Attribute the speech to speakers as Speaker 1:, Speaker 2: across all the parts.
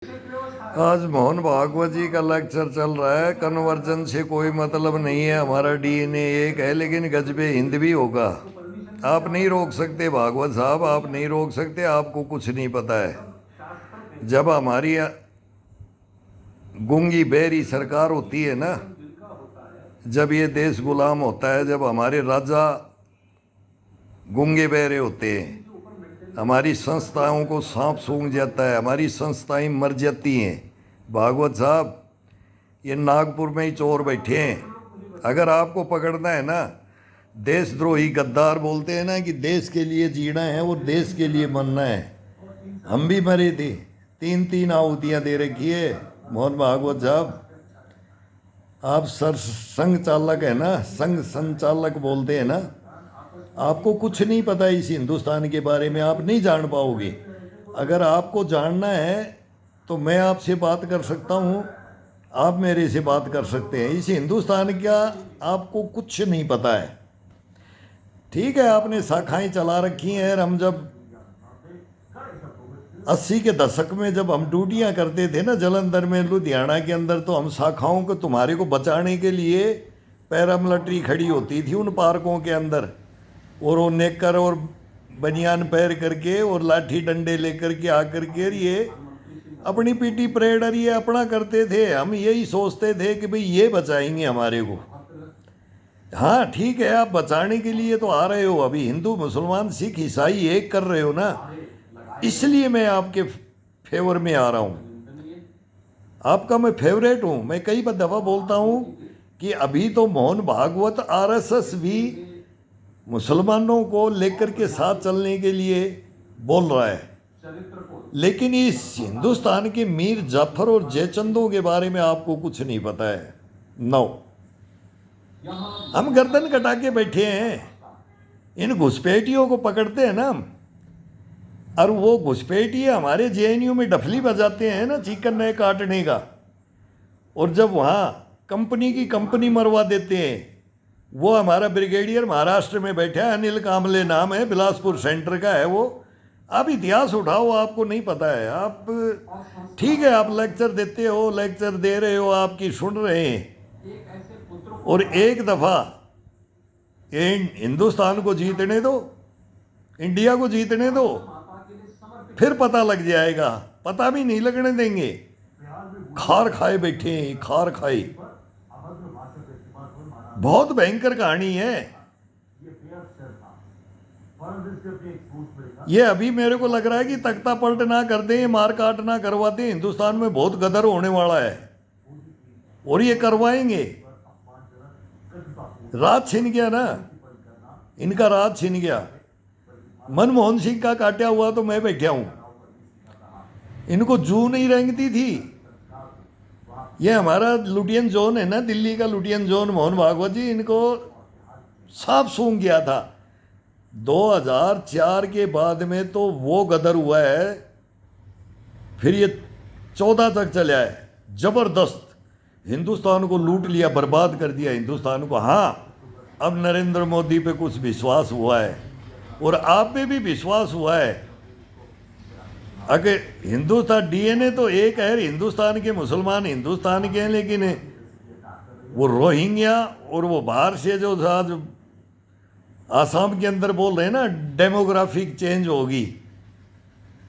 Speaker 1: आज मोहन भागवत जी का लेक्चर चल रहा है। कन्वर्जन से कोई मतलब नहीं है, हमारा डीएनए एक है, लेकिन गजबे हिंद भी होगा। आप नहीं रोक सकते भागवत साहब, आप नहीं रोक सकते, आपको कुछ नहीं पता है। जब हमारी गूंगी बहरी सरकार होती है ना, जब ये देश गुलाम होता है, जब हमारे राजा गूंगे बहरे होते हैं, हमारी संस्थाओं को सांप सूंघ जाता है, हमारी संस्थाएं मर जाती हैं। भागवत साहब, ये नागपुर में ही चोर बैठे हैं। अगर आपको पकड़ना है ना, देशद्रोही गद्दार बोलते हैं ना कि देश के लिए जीना है और देश के लिए मरना है। हम भी मरे थे, 3-3 आहुतियाँ दे रखी है। मोहन भागवत साहब, आप संघ चालक है ना, संघ संचालक बोलते हैं ना, आपको कुछ नहीं पता इस हिंदुस्तान के बारे में, आप नहीं जान पाओगे। अगर आपको जानना है तो मैं आपसे बात कर सकता हूँ, आप मेरे से बात कर सकते हैं। इस हिंदुस्तान का आपको कुछ नहीं पता है। ठीक है, आपने शाखाएं चला रखी हैं। हम जब 80 के दशक में जब हम ड्यूटियाँ करते थे ना जालंधर में, लुधियाना के अंदर, तो हम शाखाओं को तुम्हारे को बचाने के लिए पैरामिलिट्री खड़ी होती थी उन पार्कों के अंदर, और वो नेकर और बनियान पैर करके और लाठी डंडे लेकर के आकर के ये अपनी पीटी परेड और ये अपना करते थे। हम यही सोचते थे कि भाई ये बचाएंगे हमारे को। हाँ ठीक है, आप बचाने के लिए तो आ रहे हो, अभी हिंदू मुसलमान सिख ईसाई एक कर रहे हो ना, इसलिए मैं आपके फेवर में आ रहा हूँ। आपका मैं फेवरेट हूँ। मैं कई दफ़ा बोलता हूँ कि अभी तो मोहन भागवत आरएसएस भी मुसलमानों को लेकर के साथ चलने के लिए बोल रहा है, लेकिन इस हिंदुस्तान के मीर जाफर और जयचंदों के बारे में आपको कुछ नहीं पता है। नो, हम गर्दन कटा के बैठे हैं। इन घुसपैठियों को पकड़ते हैं ना हम, और वो घुसपैठिए हमारे जेएनयू में डफली बजाते हैं ना चिकन नए काटने का, और जब वहाँ कंपनी की कंपनी मरवा देते हैं। वो हमारा ब्रिगेडियर महाराष्ट्र में बैठा है, अनिल कामले नाम है, बिलासपुर सेंटर का है वो। आप इतिहास उठाओ, आपको नहीं पता है। आप ठीक है, आप लेक्चर देते हो, लेक्चर दे रहे हो, आपकी सुन रहे हैं। और एक दफ़ा हिंदुस्तान को जीतने दो, इंडिया को जीतने दो, फिर पता लग जाएगा। पता भी नहीं लगने देंगे। खार खाए बैठे हैं, खार खाए। बहुत भयंकर कहानी है ये। अभी मेरे को लग रहा है कि तख्ता पलट ना कर दें, मार काट ना करवाते, हिंदुस्तान में बहुत गदर होने वाला है, और ये करवाएंगे। राज छिन गया ना, इनका राज छिन गया। मनमोहन सिंह का काटा हुआ तो मैं बैठा हूं। इनको जू नहीं रेंगती थी। ये हमारा लुटियन जोन है ना, दिल्ली का लुटियन जोन, मोहन भागवत जी, इनको सांप सूंघ गया था। 2004 के बाद में तो वो गदर हुआ है, फिर ये 14 तक चला है। जबरदस्त हिंदुस्तान को लूट लिया, बर्बाद कर दिया हिंदुस्तान को। हाँ, अब नरेंद्र मोदी पे कुछ विश्वास हुआ है, और आप पे भी विश्वास हुआ है। अगर हिंदुस्तान डीएनए तो एक है, हिंदुस्तान के मुसलमान हिंदुस्तान के हैं, लेकिन वो रोहिंग्या और वो बाहर से जो आज आसाम के अंदर बोल रहे हैं ना डेमोग्राफिक चेंज होगी,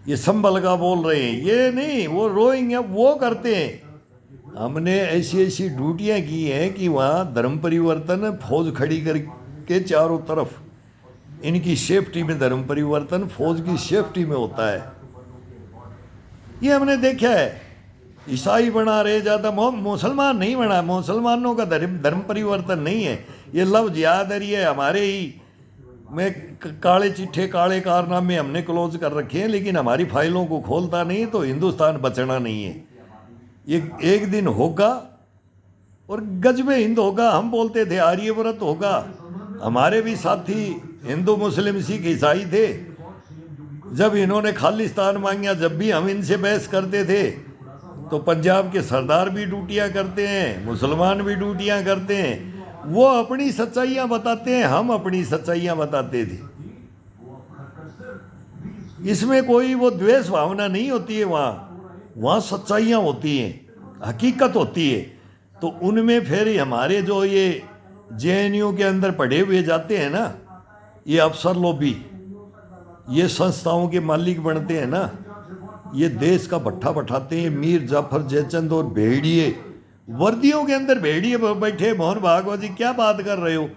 Speaker 1: ये संभल का बोल रहे हैं, ये नहीं, वो रोहिंग्या वो करते हैं। हमने ऐसी ऐसी ड्यूटियाँ की हैं कि वहाँ धर्म परिवर्तन, फौज खड़ी करके चारों तरफ, इनकी सेफ्टी में धर्म परिवर्तन फौज की सेफ्टी में होता है। ये हमने देखा है। ईसाई बना रहे ज़्यादा, मुसलमान नहीं बना। मुसलमानों का धर्म परिवर्तन नहीं है। ये लफ्ज़ याद है, हमारे ही में काले चिट्ठे काले कारनामे हमने क्लोज कर रखे हैं, लेकिन हमारी फाइलों को खोलता नहीं, तो हिंदुस्तान बचना नहीं है। ये एक दिन होगा और गजबे हिंद होगा। हम बोलते थे आर्यव्रत होगा। हमारे भी साथी हिंदू मुस्लिम सिख ईसाई थे। जब इन्होंने खालिस्तान मांगा, जब भी हम इनसे बहस करते थे, तो पंजाब के सरदार भी ड्यूटियाँ करते हैं, मुसलमान भी ड्यूटियाँ करते हैं। वो अपनी सच्चाइयाँ बताते हैं, हम अपनी सच्चाइयाँ बताते थे। इसमें कोई वो द्वेष भावना नहीं होती है वहाँ। वहाँ सच्चाइयाँ होती हैं, हकीकत होती है। तो उनमें फिर हमारे जो ये JNU के अंदर पढ़े हुए जाते हैं ना, ये अफसर लोभी, ये संस्थाओं के मालिक बनते हैं ना, ये देश का भट्ठा बैठाते हैं। मीर जाफर जयचंद और भेड़िए, वर्दियों के अंदर भेड़िए बैठे। मोहन भागवत जी क्या बात कर रहे हो?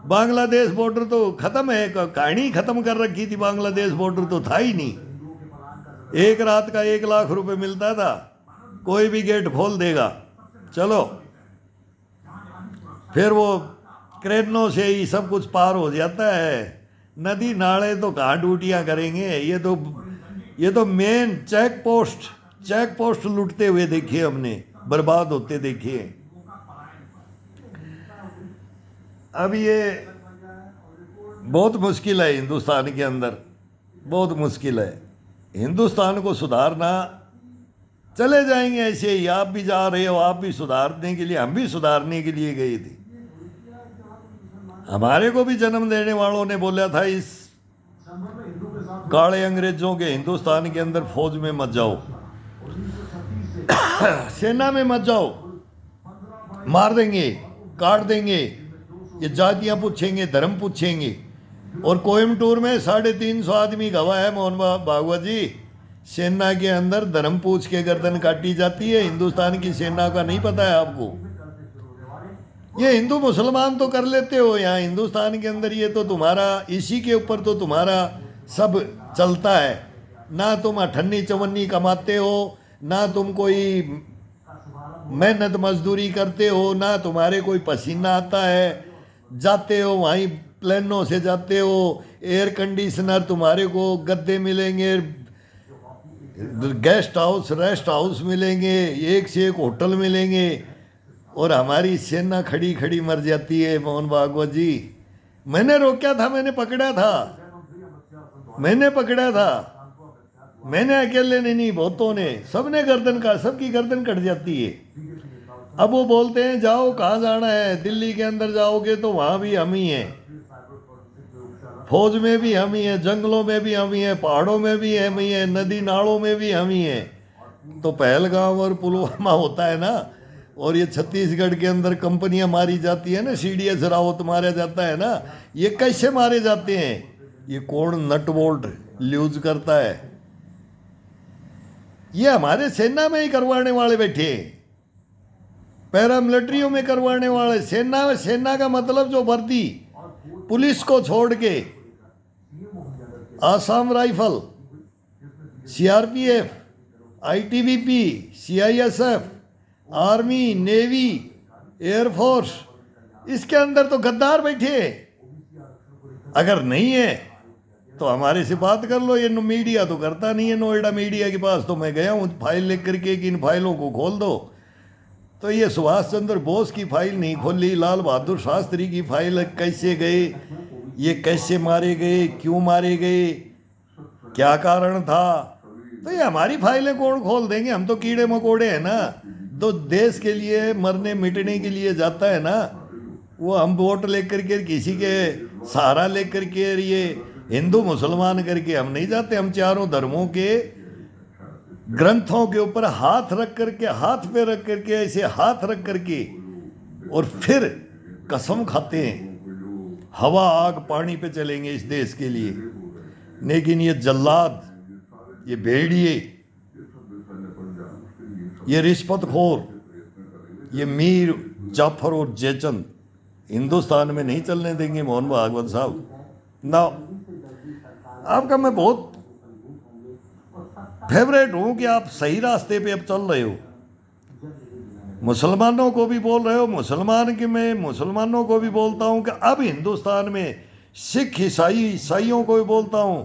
Speaker 1: बांग्लादेश बॉर्डर तो खत्म है, कहानी खत्म कर रखी थी। बांग्लादेश बॉर्डर तो था ही नहीं। एक रात का 1 लाख रुपए मिलता था, कोई भी गेट खोल देगा। चलो फिर वो क्रेनों से ही सब कुछ पार हो जाता है। नदी नाले तो कहाँ ड्यूटियाँ करेंगे? ये तो मेन चेक पोस्ट लूटते हुए देखे हमने, बर्बाद होते देखे। अब ये बहुत मुश्किल है हिंदुस्तान के अंदर, बहुत मुश्किल है हिंदुस्तान को सुधारना। चले जाएंगे ऐसे ही, आप भी जा रहे हो, आप भी सुधारने के लिए, हम भी सुधारने के लिए गए थे। हमारे को भी जन्म देने वालों ने बोला था इस काले अंग्रेजों के हिंदुस्तान के अंदर फौज में मत जाओ, सेना में मत जाओ, मार देंगे, काट देंगे, ये जातियां पूछेंगे, धर्म पूछेंगे। और कोयम्बटूर में 350 आदमी गवाह है मोहन भागवत जी। सेना के अंदर धर्म पूछ के गर्दन काटी जाती है। हिंदुस्तान की सेना का नहीं पता है आपको? ये हिंदू मुसलमान तो कर लेते हो यहाँ हिंदुस्तान के अंदर, ये तो तुम्हारा, इसी के ऊपर तो तुम्हारा सब चलता है ना। तुम अठन्नी चवन्नी कमाते हो, ना तुम कोई मेहनत मजदूरी करते हो, ना तुम्हारे कोई पसीना आता है। जाते हो वहीं प्लेनों से जाते हो, एयर कंडीशनर तुम्हारे को, गद्दे मिलेंगे, गेस्ट हाउस रेस्ट हाउस मिलेंगे, एक से एक होटल मिलेंगे। और हमारी सेना खड़ी खड़ी मर जाती है। मोहन भागवत जी, मैंने रोका था, मैंने पकड़ा था, मैंने अकेले ने नहीं, बहुतों ने, सबने सबकी गर्दन कट जाती है। अब वो बोलते हैं जाओ, कहाँ जाना है? दिल्ली के अंदर जाओगे तो वहाँ भी हम ही हैं, फौज में भी हम ही हैं, जंगलों में भी हम ही हैं, पहाड़ों में भी हम ही हैं, नदी नालों में भी हम ही हैं। तो पहलगाम और पुलवामा होता है ना, और ये छत्तीसगढ़ के अंदर कंपनियां मारी जाती है ना, CDS रावत मारा जाता है ना, ये कैसे मारे जाते हैं? ये कौन नट बोल्ट यूज करता है? ये हमारे सेना में ही करवाने वाले बैठे, पैरामिलिट्रियों में करवाने वाले। सेना का मतलब जो वर्दी, पुलिस को छोड़ के Assam rifle, CRPF, ITBP, CISF, army, navy, air force, इसके अंदर तो गद्दार बैठे। अगर नहीं है तो हमारे से बात कर लो। ये मीडिया तो करता नहीं है। नोएडा मीडिया के पास तो मैं गया हूँ फाइल लेकर के कि इन फाइलों को खोल दो, तो ये सुभाष चंद्र बोस की फाइल नहीं खोली, लाल बहादुर शास्त्री की फाइल, कैसे गए, ये कैसे मारे गए, क्यों मारे गए, क्या कारण था। तो ये हमारी फाइलें कौन खोल देंगे? हम तो कीड़े मकोड़े हैं ना। तो देश के लिए मरने मिटने के लिए जाता है ना, वो हम वोट लेकर के, किसी के सहारा लेकर के, ये हिंदू मुसलमान करके हम नहीं जाते। हम चारों धर्मों के ग्रंथों के ऊपर हाथ रख करके, हाथ पे रख करके, ऐसे हाथ रख करके, और फिर कसम खाते हैं हवा आग पानी पे चलेंगे इस देश के लिए। लेकिन ये जल्लाद, ये भेड़िए, ये रिश्वतखोर, ये मीर जाफर और जयचंद हिंदुस्तान में नहीं चलने देंगे मोहन भागवत साहब ना। आपका मैं बहुत फेवरेट हूं कि आप सही रास्ते पे अब चल रहे हो। मुसलमानों को भी बोल रहे हो, मैं मुसलमानों को भी बोलता हूं कि अब हिंदुस्तान में सिख ईसाइयों को भी बोलता हूं,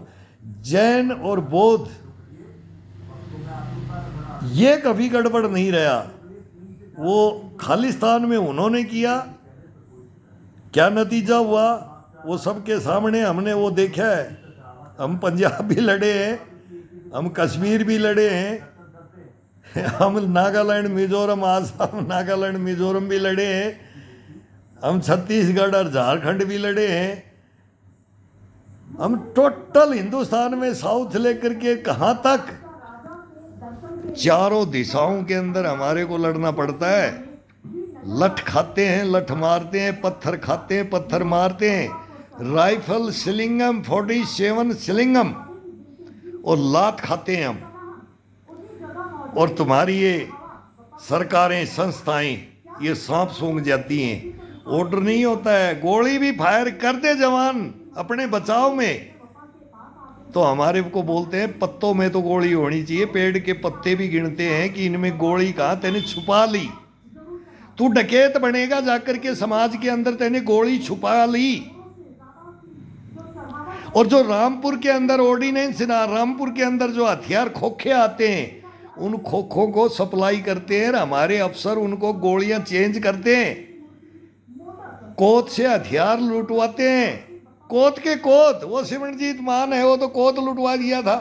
Speaker 1: जैन और बौद्ध, ये कभी गड़बड़ नहीं रहा। वो खालिस्तान में उन्होंने किया, क्या नतीजा हुआ वो सबके सामने हमने वो देखा है। हम पंजाब भी लड़े हैं, हम कश्मीर भी लड़े हैं, हम नागालैंड मिजोरम, आसाम नागालैंड मिजोरम भी लड़े हैं, हम छत्तीसगढ़ और झारखंड भी लड़े हैं। हम टोटल हिंदुस्तान में साउथ लेकर के कहाँ तक चारों दिशाओं के अंदर हमारे को लड़ना पड़ता है। लठ खाते हैं, लठ मारते हैं, पत्थर खाते हैं, पत्थर मारते हैं, राइफल सिलिंगम 47 सिलिंगम और लात खाते हैं हम। और तुम्हारी ये सरकारें, संस्थाएं ये सांप सूंघ जाती हैं। ऑर्डर नहीं होता है, गोली भी फायर कर दे जवान अपने बचाव में, तो हमारे को बोलते हैं पत्तों में तो गोली होनी चाहिए। पेड़ के पत्ते भी गिनते हैं कि इनमें गोली कहाँ, तेने छुपा ली। तू डकैत बनेगा जाकर के समाज के अंदर, तेने गोली छुपा ली। और जो रामपुर के अंदर ऑर्डिनेंस ना, रामपुर के अंदर जो हथियार खोखे आते हैं, उन खोखों को सप्लाई करते हैं हमारे अफसर, उनको गोलियां चेंज करते हैं, कोत से हथियार लुटवाते हैं। कोत के कोत, वो सिमरनजीत मान है, वो तो कोत लुटवा दिया था।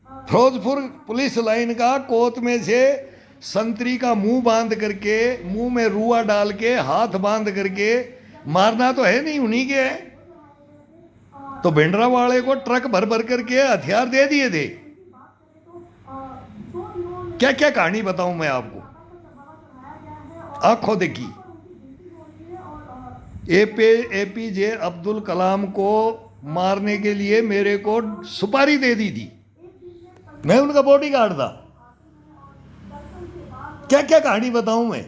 Speaker 1: फिरोजपुर पुलिस लाइन का कोत में से संतरी का मुंह बांध करके, मुंह में रुआ डाल के, हाथ बांध करके मारना तो है नहीं, उन्हीं के है। तो भिंडरा वाले को ट्रक भर भर करके हथियार दे दिए थे। क्या क्या कहानी बताऊं मैं आपको, आंखों देखी। एपीजे अब्दुल कलाम को मारने के लिए मेरे को सुपारी दे दी थी, मैं उनका बॉडीगार्ड था। क्या क्या कहानी बताऊं मैं।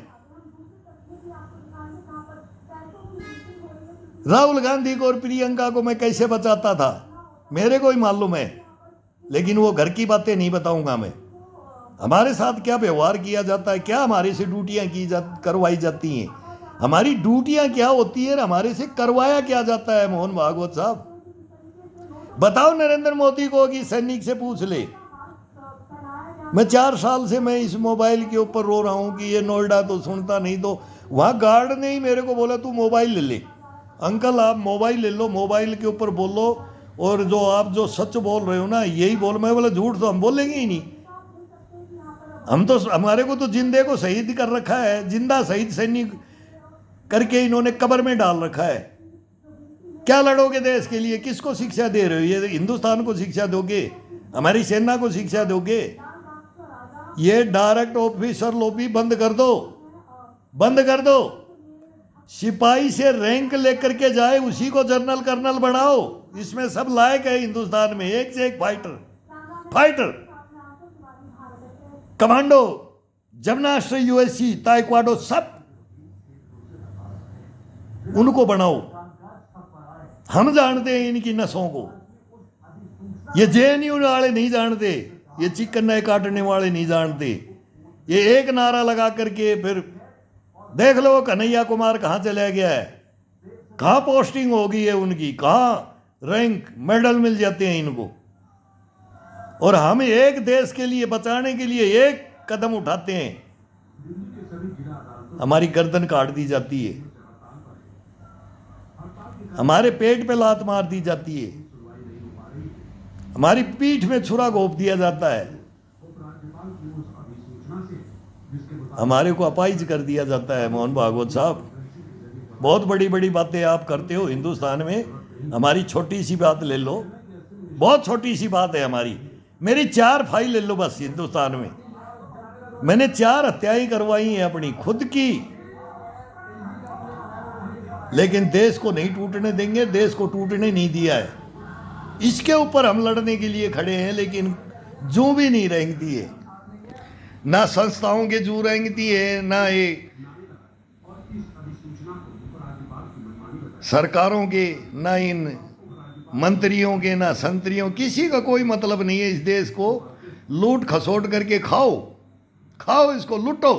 Speaker 1: राहुल गांधी को और प्रियंका को मैं कैसे बचाता था मेरे को ही मालूम है, लेकिन वो घर की बातें नहीं बताऊंगा मैं। हमारे साथ क्या व्यवहार किया जाता है, क्या हमारे से ड्यूटियां करवाई जाती हैं, हमारी ड्यूटियां क्या होती है, हमारे से करवाया क्या जाता है। मोहन भागवत साहब बताओ नरेंद्र मोदी को कि सैनिक से पूछ ले। मैं 4 साल से मैं इस मोबाइल के ऊपर रो रहा हूं कि ये नोएडा तो सुनता नहीं, तो वहां गार्ड ने ही मेरे को बोला तू मोबाइल ले ले, अंकल आप मोबाइल ले लो, मोबाइल के ऊपर बोलो, और जो आप जो सच बोल रहे हो ना यही बोल। मैं बोला झूठ तो हम बोलेंगे ही नहीं, हम तो, हमारे को तो जिंदे को शहीद कर रखा है, जिंदा शहीद सैनिक करके इन्होंने कब्र में डाल रखा है। क्या लड़ोगे देश के लिए, किसको शिक्षा दे रहे हो? ये हिंदुस्तान को शिक्षा दोगे, हमारी सेना को शिक्षा दोगे? ये डायरेक्ट ऑफिसर लॉबी बंद कर दो, बंद कर दो। सिपाही से रैंक लेकर के जाए उसी को जनरल कर्नल बनाओ, इसमें सब लायक है हिंदुस्तान में, एक से एक fighter, commando, gymnast, USC, taekwondo, सब उनको बनाओ। हम जानते हैं इनकी नसों को, ये जेएनयू वाले नहीं जानते, ये चिकन नए काटने वाले नहीं जानते। ये एक नारा लगा करके फिर देख लो कन्हैया कुमार कहाँ चला गया है, कहाँ पोस्टिंग हो गई है उनकी, कहाँ रैंक मेडल मिल जाते हैं इनको। और हम एक देश के लिए बचाने के लिए एक कदम उठाते हैं, हमारी गर्दन काट दी जाती है, हमारे पेट पे लात मार दी जाती है, हमारी पीठ में छुरा घोंप दिया जाता है, हमारे को अपाहिज कर दिया जाता है। मोहन भागवत साहब बहुत बड़ी बड़ी बातें आप करते हो हिंदुस्तान में, हमारी छोटी सी बात ले लो, बहुत छोटी सी बात है हमारी। मेरी 4 फाइल ले लो बस हिंदुस्तान में, मैंने 4 हत्याएं करवाई हैं अपनी खुद की, लेकिन देश को नहीं टूटने देंगे, देश को टूटने नहीं दिया है। इसके ऊपर हम लड़ने के लिए खड़े हैं, लेकिन जू भी नहीं रेंगती है, ना संस्थाओं के जू रेंगती है, ना ये सरकारों के, ना इन मंत्रियों के, ना संतरियों, किसी का कोई मतलब नहीं है। इस देश को लूट खसोट करके खाओ इसको, लूटो,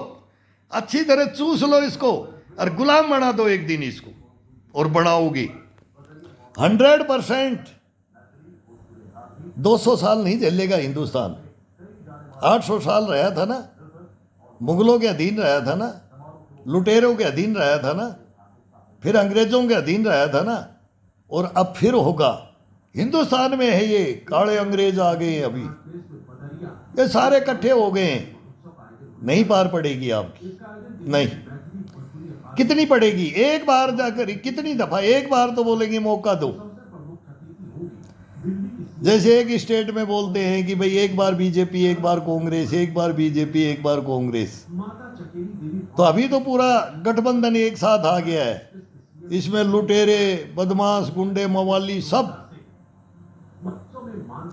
Speaker 1: अच्छी तरह चूस लो इसको, और गुलाम बना दो एक दिन इसको, और बनाओगे 100%। 200 साल नहीं झेलेगा हिंदुस्तान, 800 साल रहा था ना, मुगलों के अधीन रहा था ना, लुटेरों के अधीन रहा था ना, फिर अंग्रेजों के अधीन रहा था ना, और अब फिर होगा। हिंदुस्तान में है ये काले अंग्रेज आ गए, अभी ये सारे इकट्ठे हो गए हैं, नहीं पार पड़ेगी आपकी, नहीं। कितनी पड़ेगी? एक बार जाकर, कितनी दफा, एक बार तो बोलेंगे मौका दो, जैसे एक स्टेट में बोलते हैं कि भाई एक बार बीजेपी एक बार कांग्रेस, एक बार बीजेपी एक बार कांग्रेस, तो अभी तो पूरा गठबंधन एक साथ आ गया है। इसमें लुटेरे, बदमाश, गुंडे, मवाली सब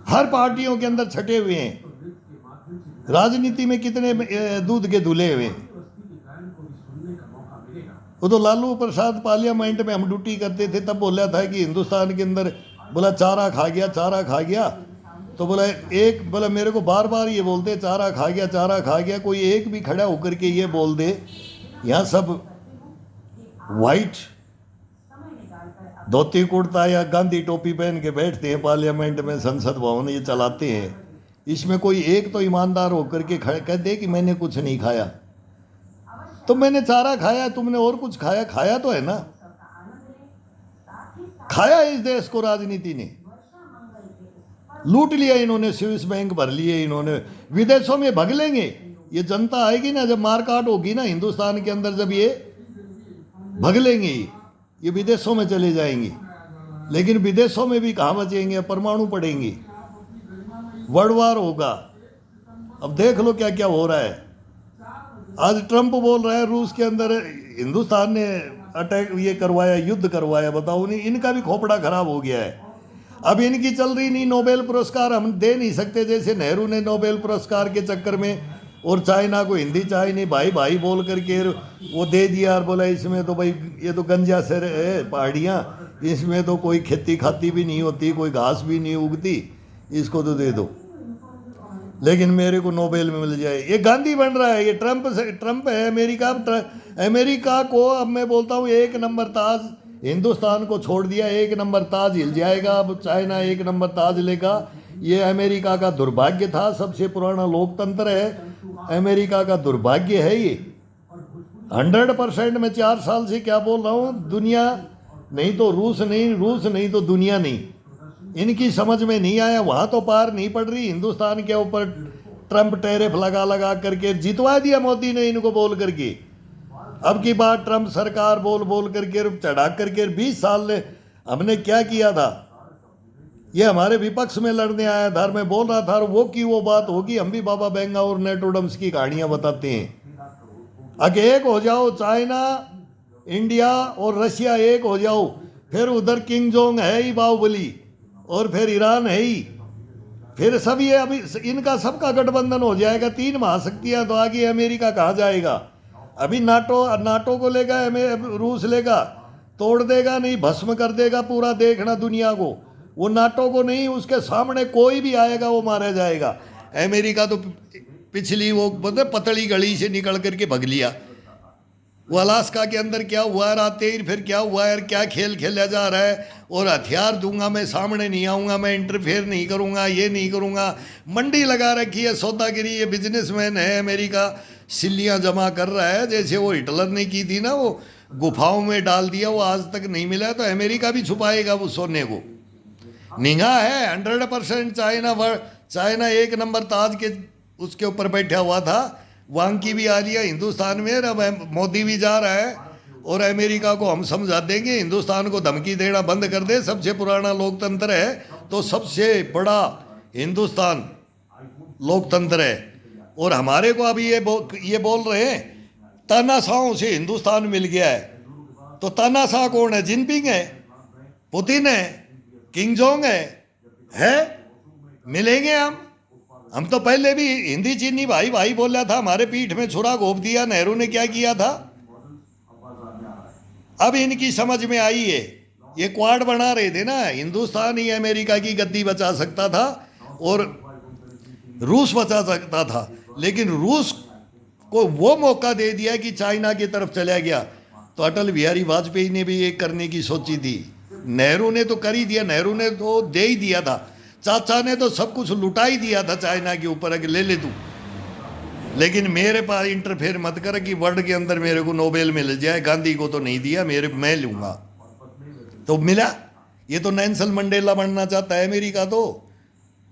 Speaker 1: हर पार्टियों के अंदर छटे हुए हैं। राजनीति में कितने दूध के धुले हुए हैं। वो तो लालू प्रसाद पार्लियामेंट में हम ड्यूटी करते थे तब बोला था कि हिंदुस्तान के अंदर बोला चारा खा गया, चारा खा गया। तो बोला मेरे को बार बार ये बोलते चारा खा गया, चारा खा गया। कोई एक भी खड़ा होकर के ये बोल दे। यहाँ सब वाइट धोती कुर्ता या गांधी टोपी पहन के बैठते हैं पार्लियामेंट में, संसद भवन ये चलाते हैं। इसमें कोई एक तो ईमानदार होकर के कह दे कि मैंने कुछ नहीं खाया। तो मैंने चारा खाया, तुमने और कुछ खाया? खाया तो है ना, खाया इस देश को राजनीति ने लूट लिया। इन्होंने स्विस बैंक भर लिए, इन्होंने विदेशों में भग लेंगे। ये जनता आएगी ना, जब मारकाट होगी ना हिंदुस्तान के अंदर, जब ये भग लेंगे, ये विदेशों में चले जाएंगे। लेकिन विदेशों में भी कहाँ बचेंगे, परमाणु पड़ेंगे, वर्ल्ड वार होगा। अब देख लो क्या क्या हो रहा है। आज ट्रंप बोल रहा है रूस के अंदर हिंदुस्तान ने अटैक ये करवाया, युद्ध करवाया। बताओ नहीं, इनका भी खोपड़ा खराब हो गया है। अब इनकी चल रही नहीं, नोबेल पुरस्कार हम दे नहीं सकते। जैसे नेहरू ने नोबेल पुरस्कार के चक्कर में और चाइना को हिंदी चाइनी भाई भाई बोल करके वो दे दिया और बोला इसमें तो भाई ये तो गंजा से है पहाड़ियाँ, इसमें तो कोई खेती खाती भी नहीं होती, कोई घास भी नहीं उगती, इसको तो दे दो। लेकिन मेरे को नोबेल में मिल जाए। ये गांधी बन रहा है, ये ट्रंप है अमेरिका को। अब मैं बोलता हूँ एक नंबर ताज हिंदुस्तान को छोड़ दिया, एक नंबर ताज हिल जाएगा। अब चाइना एक नंबर ताज लेगा। ये अमेरिका का दुर्भाग्य था, सबसे पुराना लोकतंत्र है, अमेरिका का दुर्भाग्य है ये। 100% मैं 4 साल से क्या बोल रहा हूँ, दुनिया नहीं तो रूस नहीं तो दुनिया नहीं। इनकी समझ में नहीं आया, वहाँ तो पार नहीं पड़ रही। हिंदुस्तान के ऊपर ट्रंप टैरिफ लगा करके जितवा दिया मोदी ने इनको बोल करके। अब की बात ट्रंप सरकार बोल करके चढ़ा करके 20 साल ने हमने क्या किया था। ये हमारे विपक्ष में लड़ने आया था, मैं बोल रहा था वो की वो बात होगी। हम भी बाबा बेंगा और नेटोडम्स की कहानियां बताते हैं। अगर एक हो जाओ, चाइना, इंडिया और रशिया एक हो जाओ, फिर उधर किंग जोंग है ही बाहुबली, और फिर ईरान है ही, फिर सब ये अभी इनका सबका गठबंधन हो जाएगा। 3 महाशक्तियां, तो आगे अमेरिका कहाँ जाएगा। अभी नाटो को लेगा, रूस लेगा, तोड़ देगा नहीं, भस्म कर देगा पूरा, देखना दुनिया को। वो नाटो को नहीं, उसके सामने कोई भी आएगा वो मारा जाएगा। अमेरिका तो पिछली वो पतली गली से निकल करके भग लिया। वो अलास्का के अंदर क्या हुआ रात फिर क्या हुआ यार, क्या खेल खेला जा रहा है। और हथियार दूंगा मैं, सामने नहीं आऊँगा मैं, इंटरफेयर नहीं करूँगा, ये नहीं करूँगा। मंडी लगा रखी है सौदागिरी। ये बिजनेसमैन है अमेरिका, सिल्लियाँ जमा कर रहा है। जैसे वो हिटलर ने की थी ना, वो गुफाओं में डाल दिया, वो आज तक नहीं मिला। तो अमेरिका भी छुपाएगा वो सोने को। निगाह है 100%। चाइना एक नंबर ताज के उसके ऊपर बैठा हुआ था। वहाँ की भी आ रही है हिंदुस्तान में। अब मोदी भी जा रहा है और अमेरिका को हम समझा देंगे, हिंदुस्तान को धमकी देना बंद कर दे। सबसे पुराना लोकतंत्र है तो सबसे बड़ा हिंदुस्तान लोकतंत्र है। और हमारे को अभी ये बोल रहे हैं तानाशाहों से हिंदुस्तान मिल गया है। तो तानाशाह कौन है? जिनपिंग है, पुतिन है, किंग जोंग है? मिलेंगे हम तो पहले भी हिंदी चीनी भाई भाई बोला था, हमारे पीठ में छुरा घोप दिया। नेहरू ने क्या किया था? अब इनकी समझ में आई है। ये क्वाड बना रहे थे ना, हिंदुस्तान ही अमेरिका की गद्दी बचा सकता था और रूस बचा सकता था। लेकिन रूस को वो मौका दे दिया कि चाइना की तरफ चला गया। तो अटल बिहारी वाजपेयी ने भी ये करने की सोची थी, नेहरू ने तो कर ही दिया। नेहरू ने तो दे ही दिया था, चाचा ने तो सब कुछ लुटा ही दिया था चाइना के ऊपर, अगर ले ले तू। लेकिन मेरे पास इंटरफेयर मत कर कि वर्ल्ड के अंदर मेरे को नोबेल मिल जाए। गांधी को तो नहीं दिया, मैं लूँगा। तो मिला। ये तो नेल्सन मंडेला बनना चाहता है अमेरिका, तो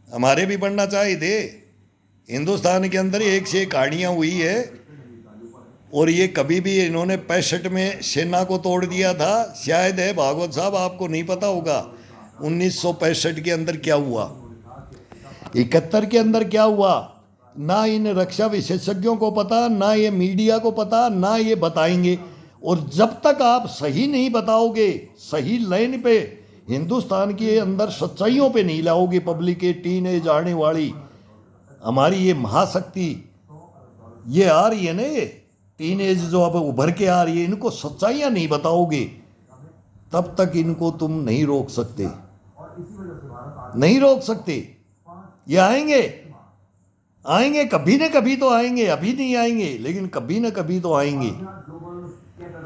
Speaker 1: हमारे भी बनना चाहिए थे। हिंदुस्तान के अंदर एक से एक कहानियाँ हुई है। और ये कभी भी इन्होंने 65 में सेना को तोड़ दिया था। शायद है भागवत साहब, आपको नहीं पता होगा 1965 के अंदर क्या हुआ। 71 के अंदर क्या हुआ, ना इन रक्षा विशेषज्ञों को पता, ना ये मीडिया को पता, ना ये बताएंगे। और जब तक आप सही नहीं बताओगे, सही लाइन पे हिंदुस्तान के अंदर सच्चाइयों पे नहीं लाओगे, पब्लिक के टीनेज आने वाली हमारी ये महाशक्ति ये आ रही है ना, ये टीनेज जो अब उभर के आ रही है, इनको सच्चाइयाँ नहीं बताओगे, तब तक इनको तुम नहीं रोक सकते, नहीं रोक सकते। ये आएंगे, आएंगे कभी न कभी तो आएंगे, अभी नहीं आएंगे लेकिन कभी न कभी तो आएंगे।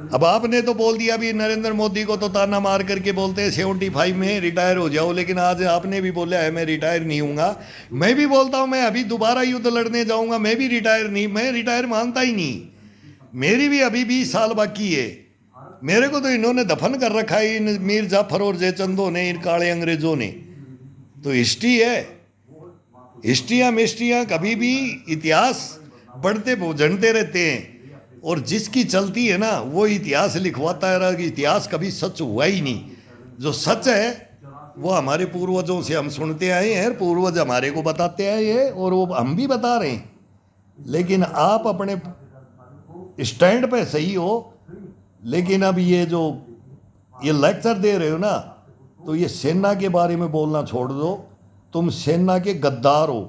Speaker 1: अब आपने तो बोल दिया भी, नरेंद्र मोदी को तो ताना मार करके बोलते हैं 75 में रिटायर हो जाओ, लेकिन आज आपने भी बोला है मैं रिटायर नहीं हूँगा। मैं भी बोलता हूँ मैं अभी दोबारा युद्ध लड़ने जाऊँगा, मैं भी रिटायर नहीं, मैं रिटायर मानता ही नहीं, मेरी भी अभी 20 साल बाकी है। मेरे को तो इन्होंने दफन कर रखा है, इन मीर जाफर और जयचंदों ने, इन काले अंग्रेजों ने। तो हिस्ट्री है, हिस्ट्रियाँ मिस्ट्रियाँ कभी भी इतिहास बढ़ते भूजनते रहते हैं, और जिसकी चलती है ना वो इतिहास लिखवाता है कि इतिहास कभी सच हुआ ही नहीं। जो सच है वो हमारे पूर्वजों से हम सुनते आए हैं, पूर्वज हमारे को बताते आए हैं और वो हम भी बता रहे हैं। लेकिन आप अपने स्टैंड पे सही हो, लेकिन अब ये जो ये लेक्चर दे रहे हो ना, तो ये सेना के बारे में बोलना छोड़ दो। तुम सेना के गद्दार हो,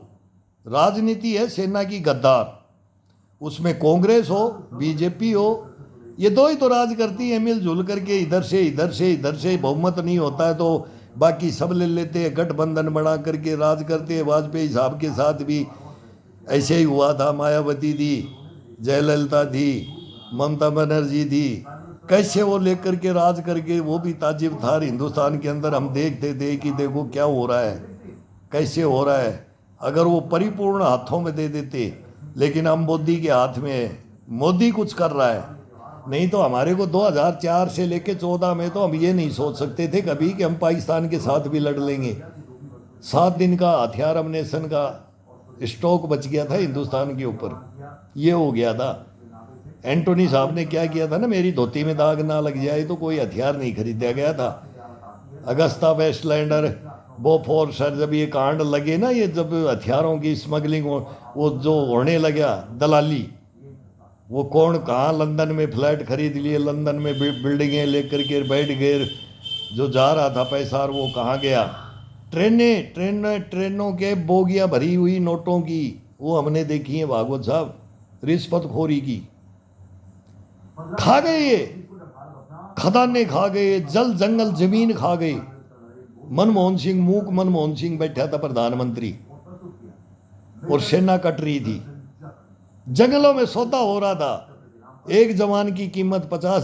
Speaker 1: राजनीति है सेना की गद्दार, उसमें कांग्रेस हो बीजेपी हो, ये दो ही तो राज करती है मिलजुल करके, इधर से इधर से इधर से। बहुमत नहीं होता है तो बाकी सब ले लेते हैं, गठबंधन बना करके राज करते हैं। वाजपेयी साहब के साथ भी ऐसे ही हुआ था, मायावती थी, जयललिता थी, ममता बनर्जी थी, कैसे वो लेकर के राज करके, वो भी ताजिब थार हिंदुस्तान के अंदर हम देखते थे कि देखो क्या हो रहा है, कैसे हो रहा है। अगर वो परिपूर्ण हाथों में दे देते, लेकिन अब मोदी के हाथ में है, मोदी कुछ कर रहा है। नहीं तो हमारे को 2004 से लेके 14 में तो हम ये नहीं सोच सकते थे कभी कि हम पाकिस्तान के साथ भी लड़ लेंगे। 7 दिन का हथियार अमनेशन का स्टॉक बच गया था हिंदुस्तान के ऊपर, ये हो गया था। एंटोनी साहब ने क्या किया था ना, मेरी धोती में दाग ना लग जाए तो कोई हथियार नहीं खरीदा गया था। अगस्ता वेस्टलैंडर बोफोर्स, जब ये कांड लगे ना, ये जब हथियारों की स्मगलिंग वो जो होने लगा दलाली, वो कौन कहाँ लंदन में फ्लैट खरीद लिए, लंदन में बिल्डिंगें लेकर के बैठ गए, जो जा रहा था पैसा और वो कहाँ गया। ट्रेनों के बोगियाँ भरी हुई नोटों की, वो हमने देखी है भागवत साहब, रिश्वतखोरी की। खा गए ये, खदाने खा गए, जल जंगल जमीन खा गए। मनमोहन सिंह, मूक मनमोहन सिंह बैठा था प्रधानमंत्री और सेना कट रही थी, जंगलों में सौदा हो रहा था। एक जवान की कीमत 50